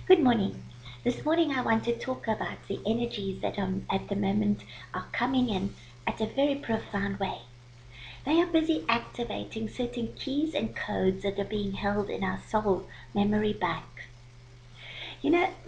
Good morning. This morning I want to talk about the energies that at the moment are coming in at a very profound way. They are busy activating certain keys and codes that are being held in our soul memory bank.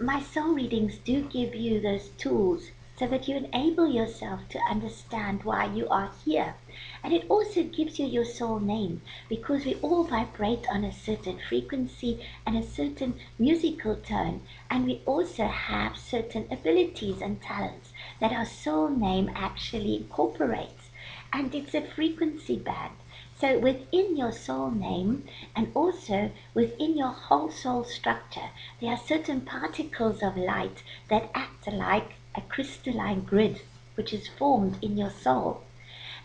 My soul readings do give you those tools so that you enable yourself to understand why you are here. And it also gives you your soul name because we all vibrate on a certain frequency and a certain musical tone. And we also have certain abilities and talents that our soul name actually incorporates. And it's a frequency band. So within your soul name and also within your whole soul structure, there are certain particles of light that act like a crystalline grid which is formed in your soul.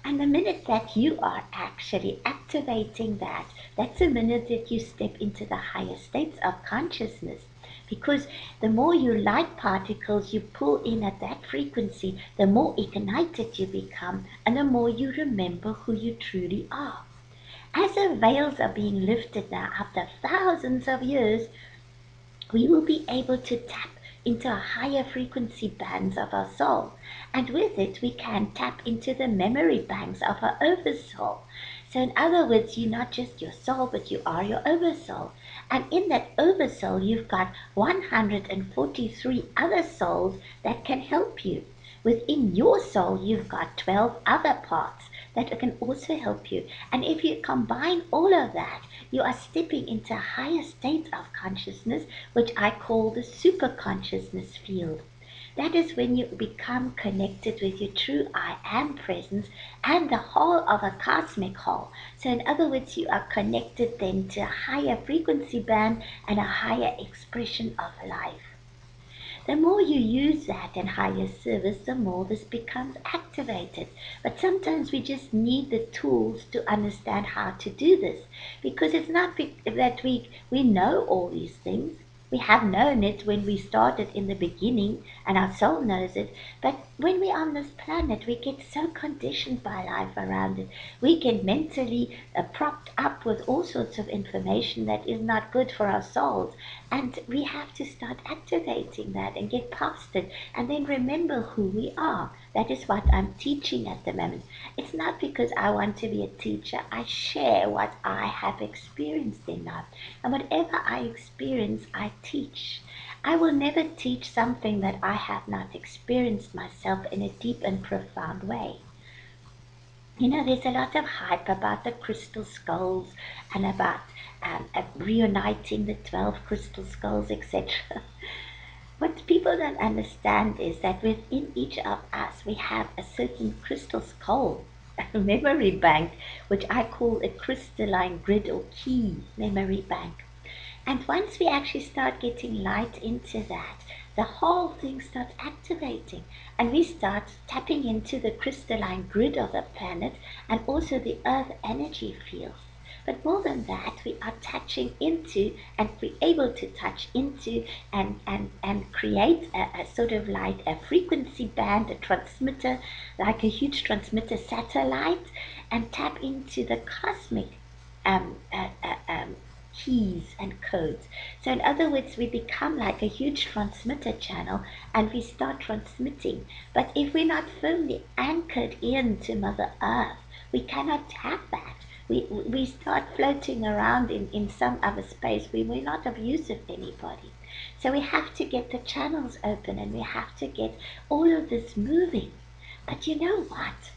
And the minute that you are actually activating that, that's the minute that you step into the higher states of consciousness. Because the more you light particles you pull in at that frequency, the more ignited you become and the more you remember who you truly are. As the veils are being lifted now after thousands of years, we will be able to tap into higher frequency bands of our soul. And with it, we can tap into the memory banks of our oversoul. So, in other words, you're not just your soul, but you are your oversoul. And in that oversoul, you've got 143 other souls that can help you. Within your soul, you've got 12 other parts that can also help you. And if you combine all of that, you are stepping into a higher state of consciousness, which I call the super consciousness field. That is when you become connected with your true I am presence and the whole of a cosmic whole. So, in other words, you are connected then to a higher frequency band and a higher expression of life. The more you use that in higher service, the more this becomes activated. But sometimes we just need the tools to understand how to do this. Because it's not that we know all these things. We have known it when we started in the beginning, and our soul knows it. But when we're on this planet, we get so conditioned by life around it. We get mentally propped up with all sorts of information that is not good for our souls. And we have to start activating that and get past it and then remember who we are. That is what I'm teaching at the moment. It's not because I want to be a teacher. I share what I have experienced in life. And whatever I experience, I teach. I will never teach something that I have not experienced myself in a deep and profound way. There's a lot of hype about the crystal skulls and about reuniting the 12 crystal skulls, etc. What people don't understand is that within each of us, we have a certain crystal skull, a memory bank, which I call a crystalline grid or key memory bank. And once we actually start getting light into that, the whole thing starts activating and we start tapping into the crystalline grid of the planet and also the earth energy fields. But more than that, we are touching into and be able to touch into and create a sort of like a frequency band, a transmitter, like a huge transmitter satellite, and tap into the cosmic um, uh, uh, um, keys and codes. So, in other words, we become like a huge transmitter channel and we start transmitting. But if we're not firmly anchored into Mother Earth, we cannot have that. We start floating around in some other space where we're not of use of anybody. So we have to get the channels open and we have to get all of this moving. But you know what?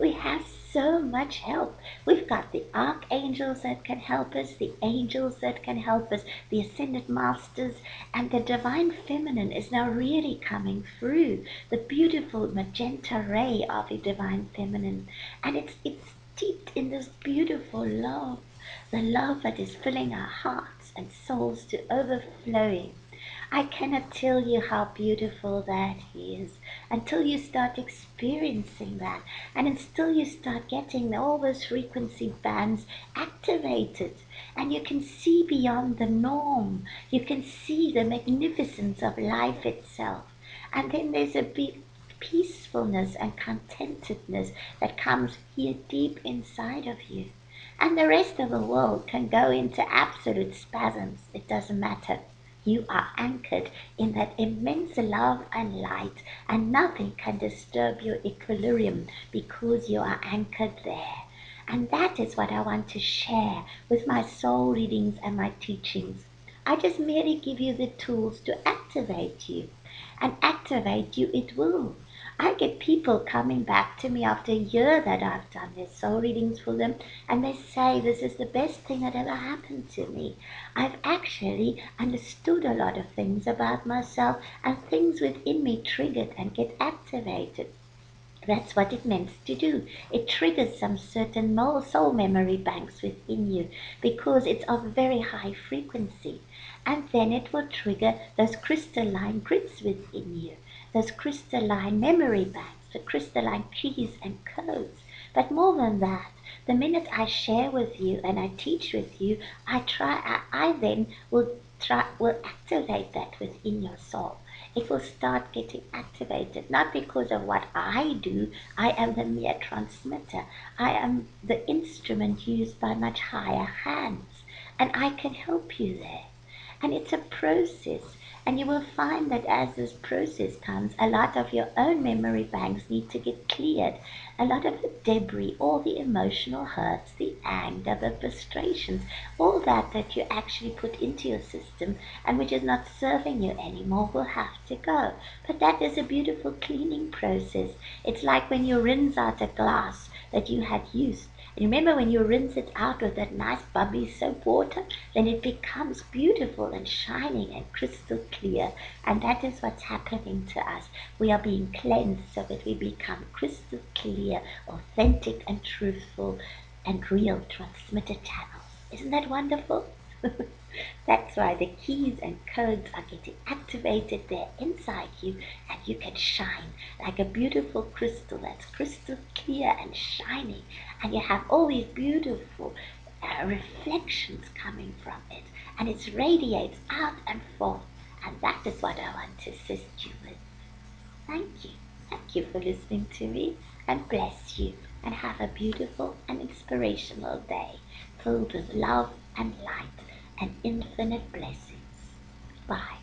We have so much help. We've got the archangels that can help us, the angels that can help us, the ascended masters, and the divine feminine is now really coming through. The beautiful magenta ray of the divine feminine. And it's steeped in this beautiful love, the love that is filling our hearts and souls to overflowing. I cannot tell you how beautiful that is until you start experiencing that and until you start getting all those frequency bands activated and you can see beyond the norm. You can see the magnificence of life itself. And then there's a big peacefulness and contentedness that comes here deep inside of you. And the rest of the world can go into absolute spasms. It doesn't matter. You are anchored in that immense love and light, and nothing can disturb your equilibrium because you are anchored there. And that is what I want to share with my soul readings and my teachings. I just merely give you the tools to activate you, and activate you it will. I get people coming back to me after a year that I've done their soul readings for them, and they say, this is the best thing that ever happened to me. I've actually understood a lot of things about myself, and things within me triggered and get activated. That's what it meant to do. It triggers some certain soul memory banks within you because it's of very high frequency. And then it will trigger those crystalline grids within you, those crystalline memory banks, the crystalline keys and codes. But more than that, the minute I share with you and I teach with you, I then will activate that within your soul. It will start getting activated, not because of what I do. I am the mere transmitter. I am the instrument used by much higher hands, and I can help you there. And it's a process. And you will find that as this process comes, a lot of your own memory banks need to get cleared. A lot of the debris, all the emotional hurts, the anger, the frustrations, all that you actually put into your system and which is not serving you anymore will have to go. But that is a beautiful cleaning process. It's like when you rinse out a glass that you had used. Remember when you rinse it out with that nice bubbly soap water, then it becomes beautiful and shining and crystal clear. And that is what's happening to us. We are being cleansed so that we become crystal clear, authentic and truthful and real transmitter channels. Isn't that wonderful? That's why the keys and codes are getting activated there inside you, and you can shine like a beautiful crystal that's crystal clear and shining, and you have all these beautiful reflections coming from it, and it radiates out and forth, and that is what I want to assist you with. Thank you. Thank you for listening to me, and bless you, and have a beautiful and inspirational day filled with love and light and infinite blessings. Bye.